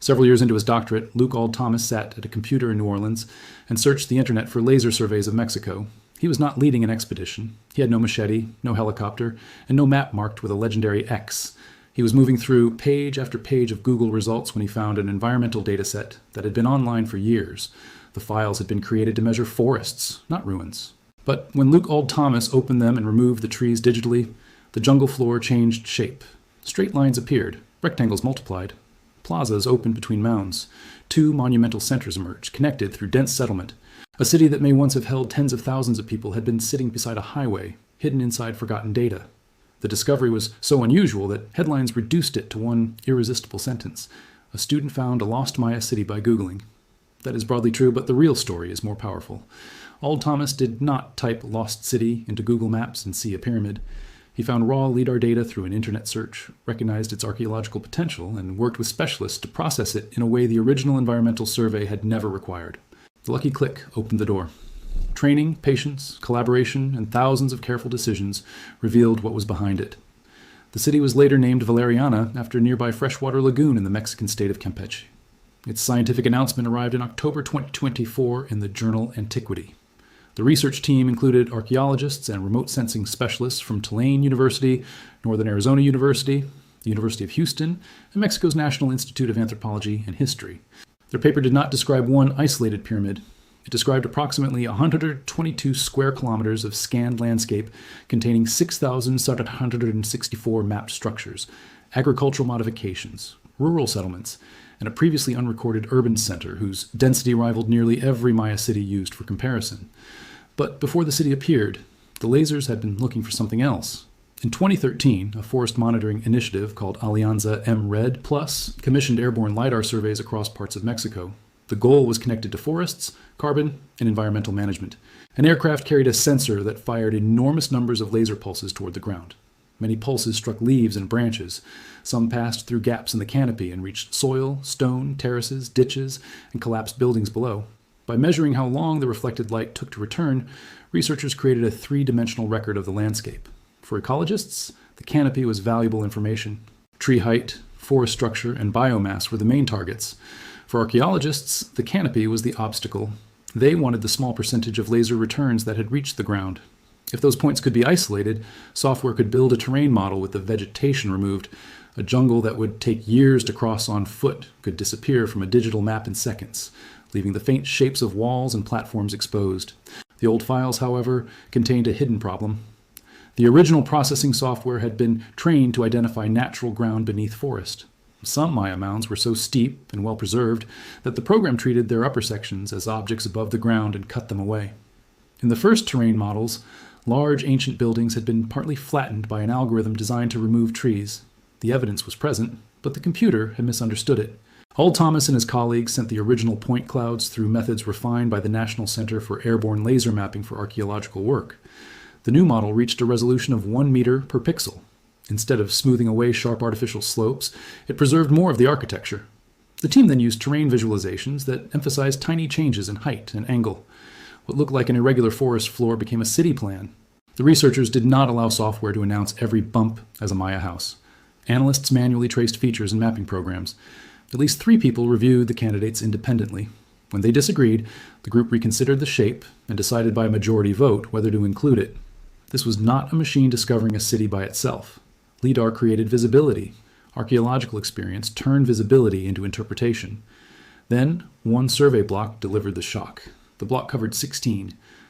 Several years into his doctorate, Luke Auld Thomas sat at a computer in New Orleans and searched the internet for laser surveys of Mexico. He was not leading an expedition. He had no machete, no helicopter, and no map marked with a legendary X. He was moving through page after page of Google results when he found an environmental dataset that had been online for years. The files had been created to measure forests, not ruins. But when Luke Auld Thomas opened them and removed the trees digitally, the jungle floor changed shape. Straight lines appeared, rectangles multiplied. Plazas opened between mounds. Two monumental centers emerged, connected through dense settlement. A city that may once have held tens of thousands of people had been sitting beside a highway, hidden inside forgotten data. The discovery was so unusual that headlines reduced it to one irresistible sentence. A student found a lost Maya city by Googling. That is broadly true, but the real story is more powerful. Auld Thomas did not type lost city into Google Maps and see a pyramid. He found raw LiDAR data through an internet search, recognized its archaeological potential, and worked with specialists to process it in a way the original environmental survey had never required. The lucky click opened the door. Training, patience, collaboration, and thousands of careful decisions revealed what was behind it. The city was later named Valeriana after a nearby freshwater lagoon in the Mexican state of Campeche. Its scientific announcement arrived in October 2024 in the journal Antiquity. The research team included archaeologists and remote sensing specialists from Tulane University, Northern Arizona University, the University of Houston, and Mexico's National Institute of Anthropology and History. Their paper did not describe one isolated pyramid. It described approximately 122 square kilometers of scanned landscape containing 6,764 mapped structures, agricultural modifications, rural settlements, and a previously unrecorded urban center whose density rivaled nearly every Maya city used for comparison. But before the city appeared, the lasers had been looking for something else. In 2013, a forest monitoring initiative called Alianza MRED Plus commissioned airborne LiDAR surveys across parts of Mexico. The goal was connected to forests, carbon, and environmental management. An aircraft carried a sensor that fired enormous numbers of laser pulses toward the ground. Many pulses struck leaves and branches. Some passed through gaps in the canopy and reached soil, stone, terraces, ditches, and collapsed buildings below. By measuring how long the reflected light took to return, researchers created a three-dimensional record of the landscape. For ecologists, the canopy was valuable information. Tree height, forest structure, and biomass were the main targets. For archaeologists, the canopy was the obstacle. They wanted the small percentage of laser returns that had reached the ground. If those points could be isolated, software could build a terrain model with the vegetation removed. A jungle that would take years to cross on foot could disappear from a digital map in seconds, leaving the faint shapes of walls and platforms exposed. The old files, however, contained a hidden problem. The original processing software had been trained to identify natural ground beneath forest. Some Maya mounds were so steep and well preserved that the program treated their upper sections as objects above the ground and cut them away. In the first terrain models, large ancient buildings had been partly flattened by an algorithm designed to remove trees. The evidence was present, but the computer had misunderstood it. Auld Thomas and his colleagues sent the original point clouds through methods refined by the National Center for Airborne Laser Mapping for Archaeological Work. The new model reached a resolution of 1 meter per pixel. Instead of smoothing away sharp artificial slopes, it preserved more of the architecture. The team then used terrain visualizations that emphasized tiny changes in height and angle. What looked like an irregular forest floor became a city plan. The researchers did not allow software to announce every bump as a Maya house. Analysts manually traced features in mapping programs. At least 3 people reviewed the candidates independently. When they disagreed, the group reconsidered the shape and decided by a majority vote whether to include it. This was not a machine discovering a city by itself. LiDAR created visibility. Archaeological experience turned visibility into interpretation. Then, one survey block delivered the shock. The block covered 6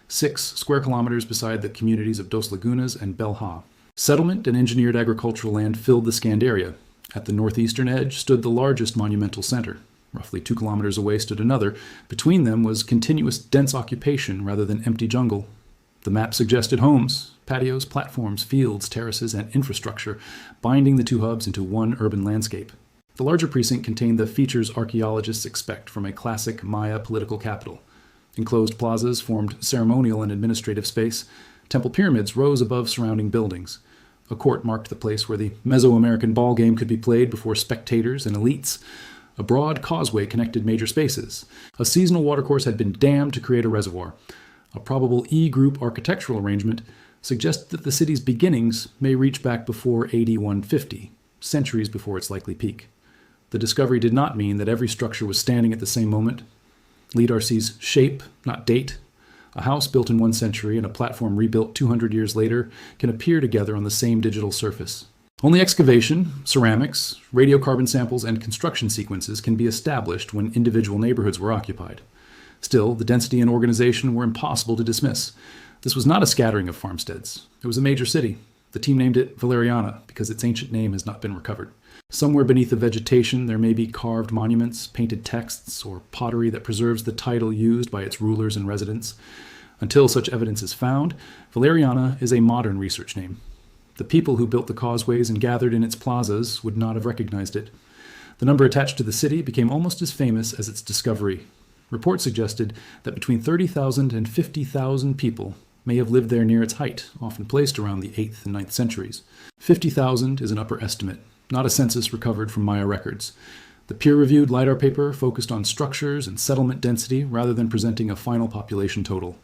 square kilometers beside the communities of Dos Lagunas and Belha. Settlement and engineered agricultural land filled the scanned area. At the northeastern edge stood the largest monumental center. Roughly 2 kilometers away stood another. Between them was continuous dense occupation rather than empty jungle. The map suggested homes, patios, platforms, fields, terraces, and infrastructure, binding the 2 hubs into one urban landscape. The larger precinct contained the features archaeologists expect from a classic Maya political capital. Enclosed plazas formed ceremonial and administrative space. Temple pyramids rose above surrounding buildings. A court marked the place where the Mesoamerican ball game could be played before spectators and elites. A broad causeway connected major spaces. A seasonal watercourse had been dammed to create a reservoir. A probable E-group architectural arrangement suggests that the city's beginnings may reach back before AD 150, centuries before its likely peak. The discovery did not mean that every structure was standing at the same moment. LiDAR sees shape, not date. A house built in one century and a platform rebuilt 200 years later can appear together on the same digital surface. Only excavation, ceramics, radiocarbon samples, and construction sequences can be established when individual neighborhoods were occupied. Still, the density and organization were impossible to dismiss. This was not a scattering of farmsteads. It was a major city. The team named it Valyriana because its ancient name has not been recovered. Somewhere beneath the vegetation, there may be carved monuments, painted texts, or pottery that preserves the title used by its rulers and residents. Until such evidence is found, Valyriana is a modern research name. The people who built the causeways and gathered in its plazas would not have recognized it. The number attached to the city became almost as famous as its discovery. Reports suggested that between 30,000 and 50,000 people may have lived there near its height, often placed around the 8th and 9th centuries. 50,000 is an upper estimate, not a census recovered from Maya records. The peer-reviewed LiDAR paper focused on structures and settlement density rather than presenting a final population total.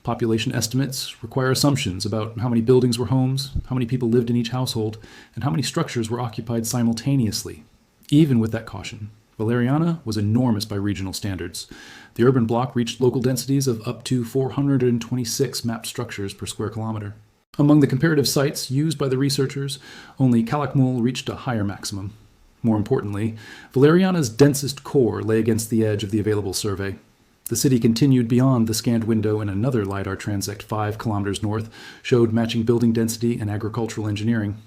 Population estimates require assumptions about how many buildings were homes, how many people lived in each household, and how many structures were occupied simultaneously. Even with that caution, Valyriana was enormous by regional standards. The urban block reached local densities of up to 426 mapped structures per square kilometer. Among the comparative sites used by the researchers, only Calakmul reached a higher maximum. More importantly, Valyriana's densest core lay against the edge of the available survey. The city continued beyond the scanned window, and another LiDAR transect 5 kilometers north showed matching building density and agricultural engineering.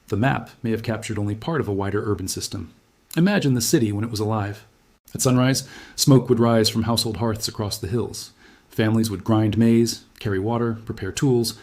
The map may have captured only part of a wider urban system. Imagine the city when it was alive. At sunrise, smoke would rise from household hearths across the hills. Families would grind maize, carry water, prepare tools,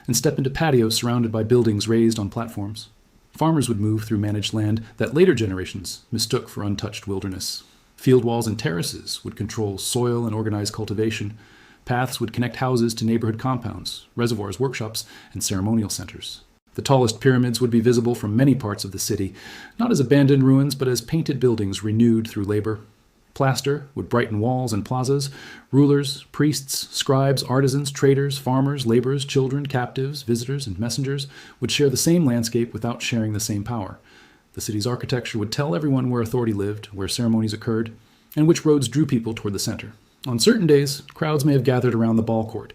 and step into patios surrounded by buildings raised on platforms. Farmers would move through managed land that later generations mistook for untouched wilderness. Field walls and terraces would control soil and organize cultivation. Paths would connect houses to neighborhood compounds, reservoirs, workshops, and ceremonial centers. The tallest pyramids would be visible from many parts of the city, not as abandoned ruins, but as painted buildings renewed through labor. Plaster would brighten walls and plazas. Rulers, priests, scribes, artisans, traders, farmers, laborers, children, captives, visitors, and messengers would share the same landscape without sharing the same power. The city's architecture would tell everyone where authority lived, where ceremonies occurred, and which roads drew people toward the center. On certain days, crowds may have gathered around the ball court.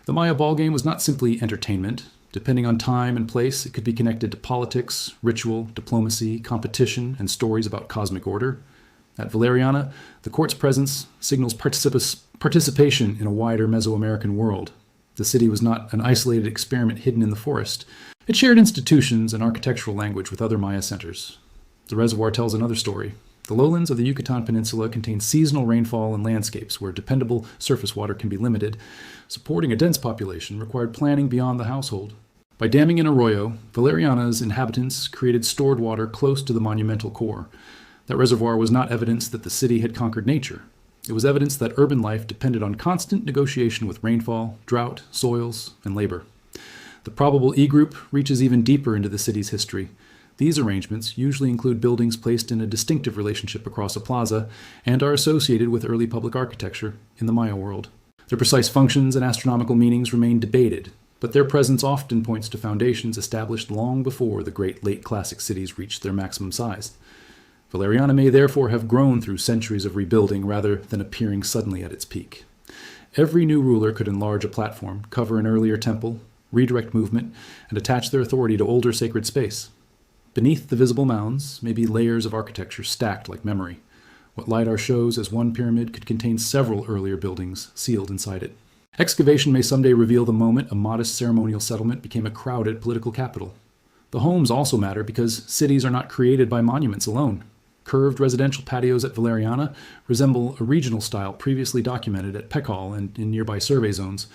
The Maya ballgame was not simply entertainment. Depending on time and place, it could be connected to politics, ritual, diplomacy, competition, and stories about cosmic order. At Valyriana, the court's presence signals participation in a wider Mesoamerican world. The city was not an isolated experiment hidden in the forest. It shared institutions and architectural language with other Maya centers. The reservoir tells another story. The lowlands of the Yucatan Peninsula contain seasonal rainfall and landscapes where dependable surface water can be limited. Supporting a dense population required planning beyond the household. By damming an arroyo, Valyriana's inhabitants created stored water close to the monumental core. That reservoir was not evidence that the city had conquered nature. It was evidence that urban life depended on constant negotiation with rainfall, drought, soils, and labor. The probable E group reaches even deeper into the city's history. These arrangements usually include buildings placed in a distinctive relationship across a plaza and are associated with early public architecture in the Maya world. Their precise functions and astronomical meanings remain debated, but their presence often points to foundations established long before the great late classic cities reached their maximum size. Valyriana may therefore have grown through centuries of rebuilding rather than appearing suddenly at its peak. Every new ruler could enlarge a platform, cover an earlier temple, redirect movement, and attach their authority to older sacred space. Beneath the visible mounds may be layers of architecture stacked like memory. What LiDAR shows as one pyramid could contain several earlier buildings sealed inside it. Excavation may someday reveal the moment a modest ceremonial settlement became a crowded political capital. The homes also matter because cities are not created by monuments alone. Curved residential patios at Valyriana resemble a regional style previously documented at Pekal and in nearby survey zones.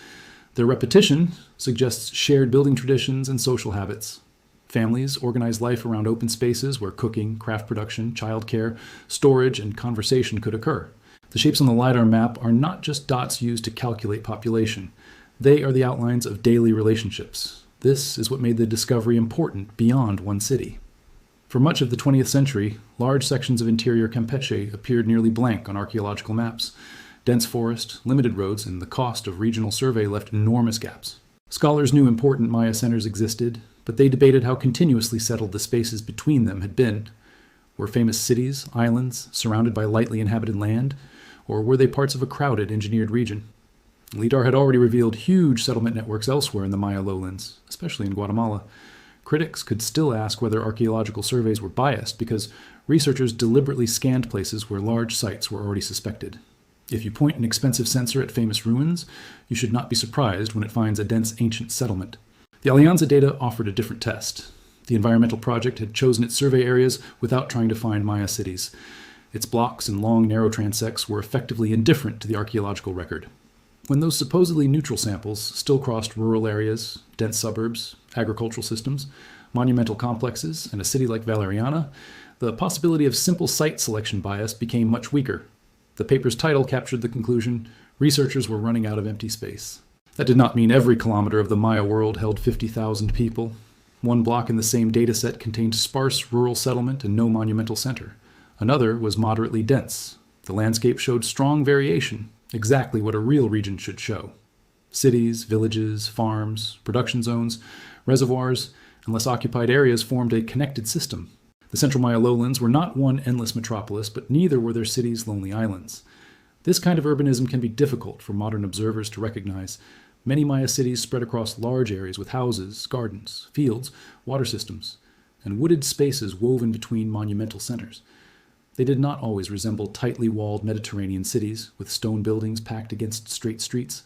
Their repetition suggests shared building traditions and social habits. Families organize life around open spaces where cooking, craft production, childcare, storage, and conversation could occur. The shapes on the LiDAR map are not just dots used to calculate population. They are the outlines of daily relationships. This is what made the discovery important beyond one city. For much of the 20th century, large sections of interior Campeche appeared nearly blank on archaeological maps. Dense forest, limited roads, and the cost of regional survey left enormous gaps. Scholars knew important Maya centers existed, but they debated how continuously settled the spaces between them had been. Were famous cities, islands, surrounded by lightly inhabited land, or were they parts of a crowded, engineered region? LiDAR had already revealed huge settlement networks elsewhere in the Maya lowlands, especially in Guatemala. Critics could still ask whether archaeological surveys were biased because researchers deliberately scanned places where large sites were already suspected. If you point an expensive sensor at famous ruins, you should not be surprised when it finds a dense ancient settlement. The Alianza data offered a different test. The environmental project had chosen its survey areas without trying to find Maya cities. Its blocks and long, narrow transects were effectively indifferent to the archaeological record. When those supposedly neutral samples still crossed rural areas, dense suburbs, agricultural systems, monumental complexes, and a city like Valyriana, the possibility of simple site selection bias became much weaker. The paper's title captured the conclusion: researchers were running out of empty space. That did not mean every kilometer of the Maya world held 50,000 people. One block in the same dataset contained sparse rural settlement and no monumental center. Another was moderately dense. The landscape showed strong variation, exactly what a real region should show. Cities, villages, farms, production zones, reservoirs, and less occupied areas formed a connected system. The central Maya lowlands were not one endless metropolis, but neither were their cities lonely islands. This kind of urbanism can be difficult for modern observers to recognize. Many Maya cities spread across large areas with houses, gardens, fields, water systems, and wooded spaces woven between monumental centers. They did not always resemble tightly walled Mediterranean cities with stone buildings packed against straight streets.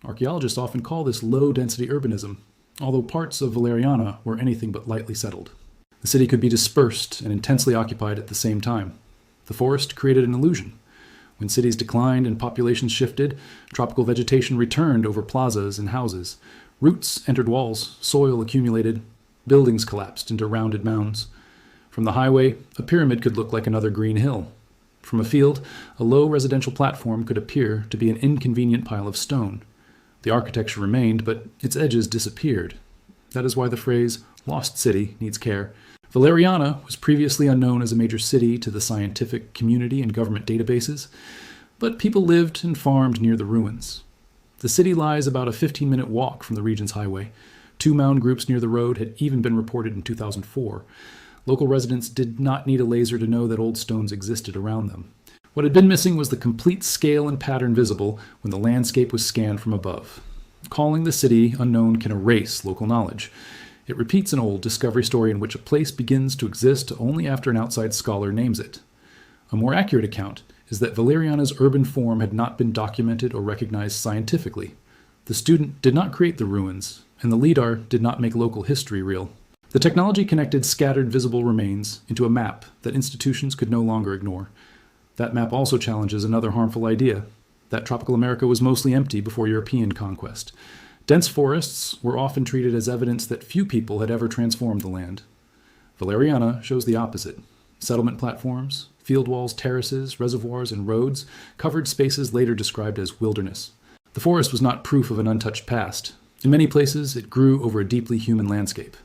Archaeologists often call this low-density urbanism, although parts of Valyriana were anything but lightly settled. The city could be dispersed and intensely occupied at the same time. The forest created an illusion. When cities declined and populations shifted, tropical vegetation returned over plazas and houses. Roots entered walls, soil accumulated, buildings collapsed into rounded mounds. From the highway, a pyramid could look like another green hill. From a field, a low residential platform could appear to be an inconvenient pile of stone. The architecture remained, but its edges disappeared. That is why the phrase, "lost city," needs care. Valyriana was previously unknown as a major city to the scientific community and government databases, but people lived and farmed near the ruins. The city lies about a 15-minute walk from the region's highway. 2 mound groups near the road had even been reported in 2004. Local residents did not need a laser to know that old stones existed around them. What had been missing was the complete scale and pattern visible when the landscape was scanned from above. Calling the city unknown can erase local knowledge. It repeats an old discovery story in which a place begins to exist only after an outside scholar names it. A more accurate account is that Valyriana's urban form had not been documented or recognized scientifically. The student did not create the ruins, and the LiDAR did not make local history real. The technology connected scattered visible remains into a map that institutions could no longer ignore. That map also challenges another harmful idea, that tropical America was mostly empty before European conquest. Dense forests were often treated as evidence that few people had ever transformed the land. Valyriana shows the opposite. Settlement platforms, field walls, terraces, reservoirs, and roads covered spaces later described as wilderness. The forest was not proof of an untouched past. In many places, it grew over a deeply human landscape.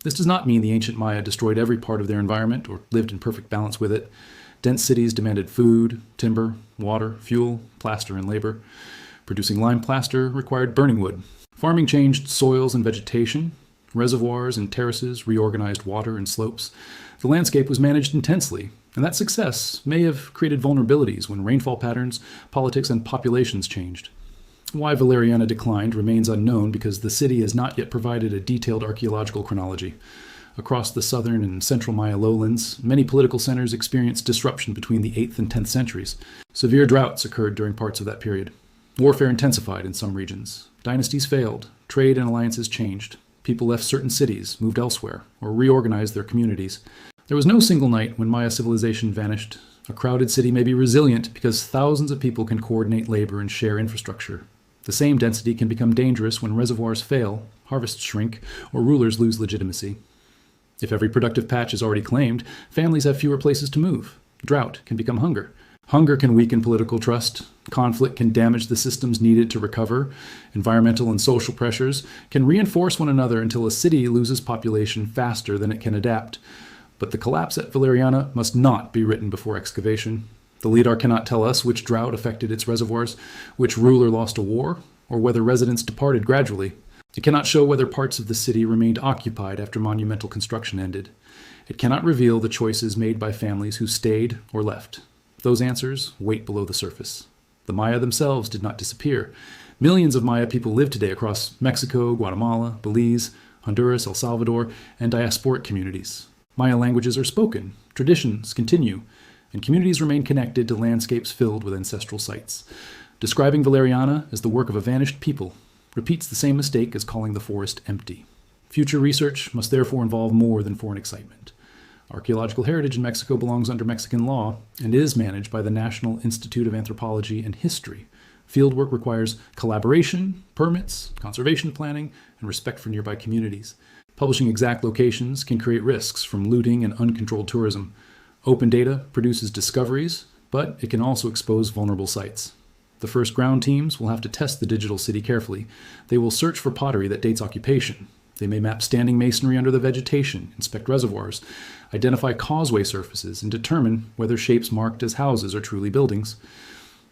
This does not mean the ancient Maya destroyed every part of their environment or lived in perfect balance with it. Dense cities demanded food, timber, water, fuel, plaster, and labor. Producing lime plaster required burning wood. Farming changed soils and vegetation. Reservoirs and terraces reorganized water and slopes. The landscape was managed intensely, and that success may have created vulnerabilities when rainfall patterns, politics, and populations changed. Why Valyriana declined remains unknown because the city has not yet provided a detailed archaeological chronology. Across the southern and central Maya lowlands, many political centers experienced disruption between the 8th and 10th centuries. Severe droughts occurred during parts of that period. Warfare intensified in some regions. Dynasties failed. Trade and alliances changed. People left certain cities, moved elsewhere, or reorganized their communities. There was no single night when Maya civilization vanished. A crowded city may be resilient because thousands of people can coordinate labor and share infrastructure. The same density can become dangerous when reservoirs fail, harvests shrink, or rulers lose legitimacy. If every productive patch is already claimed, families have fewer places to move. Drought can become hunger. Hunger can weaken political trust. Conflict can damage the systems needed to recover. Environmental and social pressures can reinforce one another until a city loses population faster than it can adapt. But the collapse at Valyriana must not be written before excavation. The LiDAR cannot tell us which drought affected its reservoirs, which ruler lost a war, or whether residents departed gradually. It cannot show whether parts of the city remained occupied after monumental construction ended. It cannot reveal the choices made by families who stayed or left. Those answers wait below the surface. The Maya themselves did not disappear. Millions of Maya people live today across Mexico, Guatemala, Belize, Honduras, El Salvador, and diasporic communities. Maya languages are spoken, traditions continue, and communities remain connected to landscapes filled with ancestral sites. Describing Valyriana as the work of a vanished people repeats the same mistake as calling the forest empty. Future research must therefore involve more than foreign excitement. Archaeological heritage in Mexico belongs under Mexican law and is managed by the National Institute of Anthropology and History. Fieldwork requires collaboration, permits, conservation planning, and respect for nearby communities. Publishing exact locations can create risks from looting and uncontrolled tourism. Open data produces discoveries, but it can also expose vulnerable sites. The first ground teams will have to test the digital city carefully. They will search for pottery that dates occupation. They may map standing masonry under the vegetation, inspect reservoirs, identify causeway surfaces, and determine whether shapes marked as houses are truly buildings.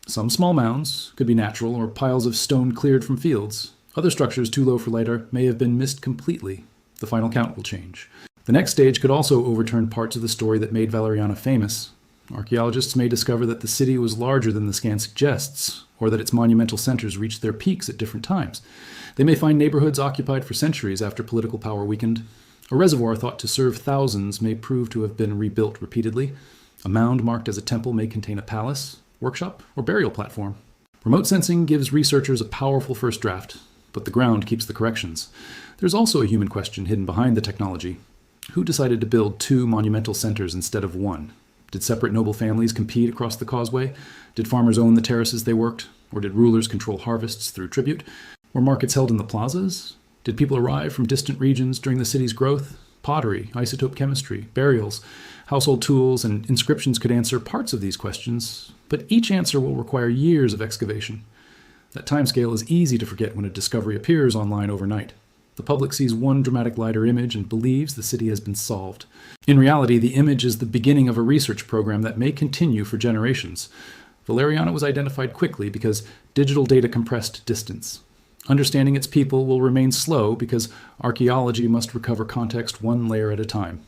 Some small mounds could be natural or piles of stone cleared from fields. Other structures too low for LiDAR may have been missed completely. The final count will change. The next stage could also overturn parts of the story that made Valyriana famous. Archaeologists may discover that the city was larger than the scan suggests, or that its monumental centers reached their peaks at different times. They may find neighborhoods occupied for centuries after political power weakened. A reservoir thought to serve thousands may prove to have been rebuilt repeatedly. A mound marked as a temple may contain a palace, workshop, or burial platform. Remote sensing gives researchers a powerful first draft, but the ground keeps the corrections. There's also a human question hidden behind the technology. Who decided to build 2 monumental centers instead of 1? Did separate noble families compete across the causeway? Did farmers own the terraces they worked? Or did rulers control harvests through tribute? Were markets held in the plazas? Did people arrive from distant regions during the city's growth? Pottery, isotope chemistry, burials, household tools, and inscriptions could answer parts of these questions, but each answer will require years of excavation. That timescale is easy to forget when a discovery appears online overnight. The public sees one dramatic LiDAR image and believes the city has been solved. In reality, the image is the beginning of a research program that may continue for generations. Valyriana was identified quickly because digital data compressed distance. Understanding its people will remain slow because archaeology must recover context one layer at a time.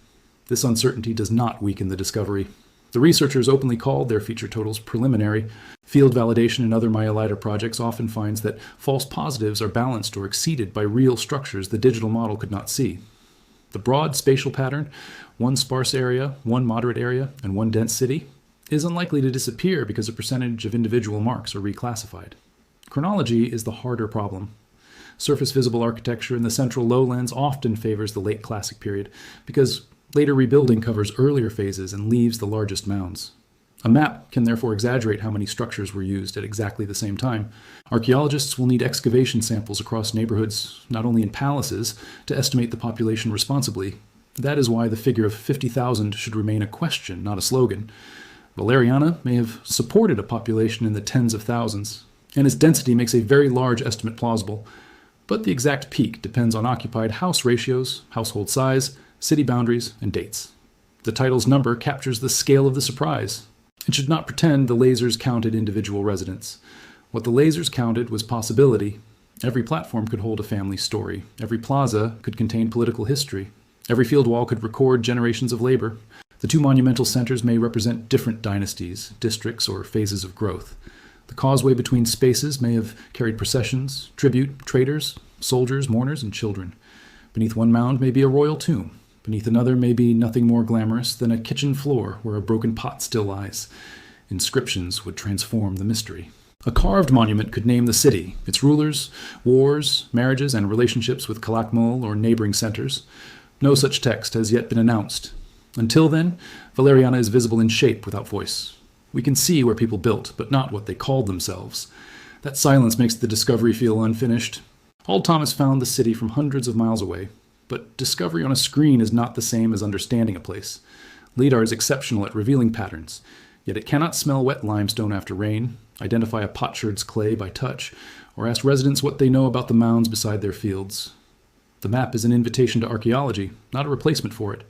This uncertainty does not weaken the discovery. The researchers openly called their feature totals preliminary. Field validation in other Maya LiDAR projects often finds that false positives are balanced or exceeded by real structures the digital model could not see. The broad spatial pattern, one sparse area, one moderate area, and one dense city, is unlikely to disappear because a percentage of individual marks are reclassified. Chronology is the harder problem. Surface visible architecture in the central lowlands often favors the late Classic period because later rebuilding covers earlier phases and leaves the largest mounds. A map can therefore exaggerate how many structures were used at exactly the same time. Archaeologists will need excavation samples across neighborhoods, not only in palaces, to estimate the population responsibly. That is why the figure of 50,000 should remain a question, not a slogan. Valyriana may have supported a population in the tens of thousands, and its density makes a very large estimate plausible. But the exact peak depends on occupied house ratios, household size, city boundaries, and dates. The title's number captures the scale of the surprise. It should not pretend the lasers counted individual residents. What the lasers counted was possibility. Every platform could hold a family story. Every plaza could contain political history. Every field wall could record generations of labor. The 2 monumental centers may represent different dynasties, districts, or phases of growth. The causeway between spaces may have carried processions, tribute, traders, soldiers, mourners, and children. Beneath one mound may be a royal tomb. Beneath another may be nothing more glamorous than a kitchen floor where a broken pot still lies. Inscriptions would transform the mystery. A carved monument could name the city, its rulers, wars, marriages, and relationships with Calakmul or neighboring centers. No such text has yet been announced. Until then, Valyriana is visible in shape without voice. We can see where people built, but not what they called themselves. That silence makes the discovery feel unfinished. Old Thomas found the city from hundreds of miles away, but discovery on a screen is not the same as understanding a place. LiDAR is exceptional at revealing patterns, yet it cannot smell wet limestone after rain, identify a potsherd's clay by touch, or ask residents what they know about the mounds beside their fields. The map is an invitation to archaeology, not a replacement for it.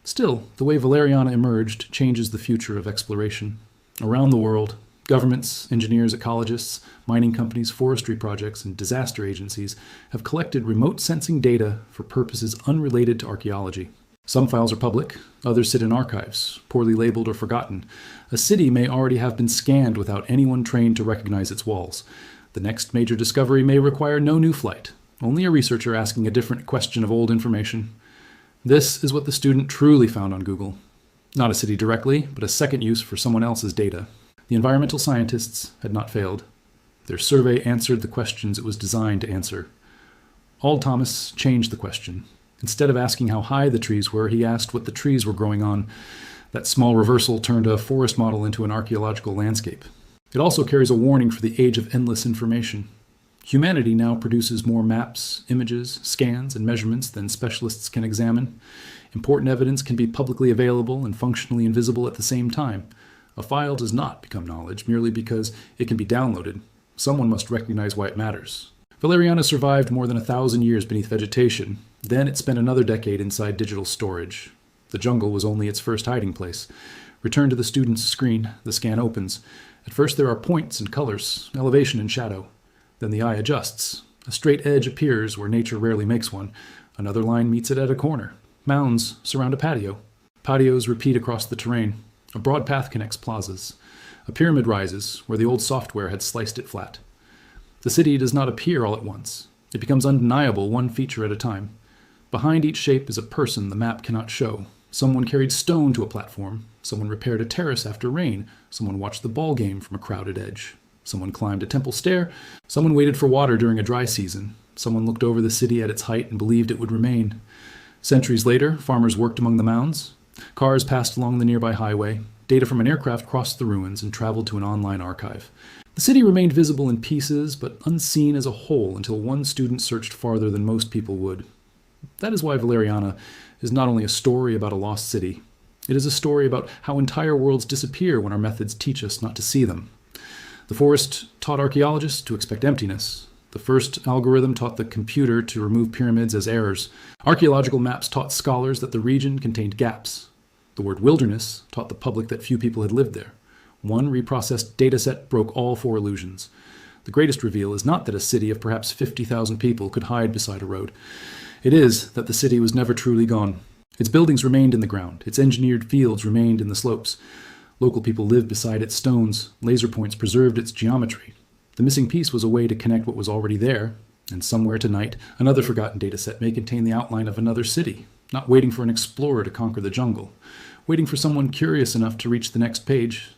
Still, the way Valyriana emerged changes the future of exploration. Around the world, governments, engineers, ecologists, mining companies, forestry projects, and disaster agencies have collected remote sensing data for purposes unrelated to archaeology. Some files are public, others sit in archives, poorly labeled or forgotten. A city may already have been scanned without anyone trained to recognize its walls. The next major discovery may require no new flight, only a researcher asking a different question of old information. This is what the student truly found on Google. Not a city directly, but a second use for someone else's data. The environmental scientists had not failed. Their survey answered the questions it was designed to answer. Auld Thomas changed the question. Instead of asking how high the trees were, he asked what the trees were growing on. That small reversal turned a forest model into an archaeological landscape. It also carries a warning for the age of endless information. Humanity now produces more maps, images, scans, and measurements than specialists can examine. Important evidence can be publicly available and functionally invisible at the same time. A file does not become knowledge merely because it can be downloaded. Someone must recognize why it matters. Valyriana survived more than 1,000 years beneath vegetation. Then it spent another decade inside digital storage. The jungle was only its first hiding place. Return to the student's screen. The scan opens. At first there are points and colors, elevation and shadow. Then the eye adjusts. A straight edge appears where nature rarely makes one. Another line meets it at a corner. Mounds surround a patio. Patios repeat across the terrain. A broad path connects plazas. A pyramid rises where the old software had sliced it flat. The city does not appear all at once. It becomes undeniable, one feature at a time. Behind each shape is a person the map cannot show. Someone carried stone to a platform. Someone repaired a terrace after rain. Someone watched the ball game from a crowded edge. Someone climbed a temple stair. Someone waited for water during a dry season. Someone looked over the city at its height and believed it would remain. Centuries later, farmers worked among the mounds. Cars passed along the nearby highway. Data from an aircraft crossed the ruins and traveled to an online archive. The city remained visible in pieces, but unseen as a whole until one student searched farther than most people would. That is why Valyriana is not only a story about a lost city. It is a story about how entire worlds disappear when our methods teach us not to see them. The forest taught archaeologists to expect emptiness. The first algorithm taught the computer to remove pyramids as errors. Archaeological maps taught scholars that the region contained gaps. The word wilderness taught the public that few people had lived there. One reprocessed dataset broke all four illusions. The greatest reveal is not that a city of perhaps 50,000 people could hide beside a road. It is that the city was never truly gone. Its buildings remained in the ground. Its engineered fields remained in the slopes. Local people lived beside its stones. Laser points preserved its geometry. The missing piece was a way to connect what was already there. And somewhere tonight, another forgotten dataset may contain the outline of another city, not waiting for an explorer to conquer the jungle, waiting for someone curious enough to reach the next page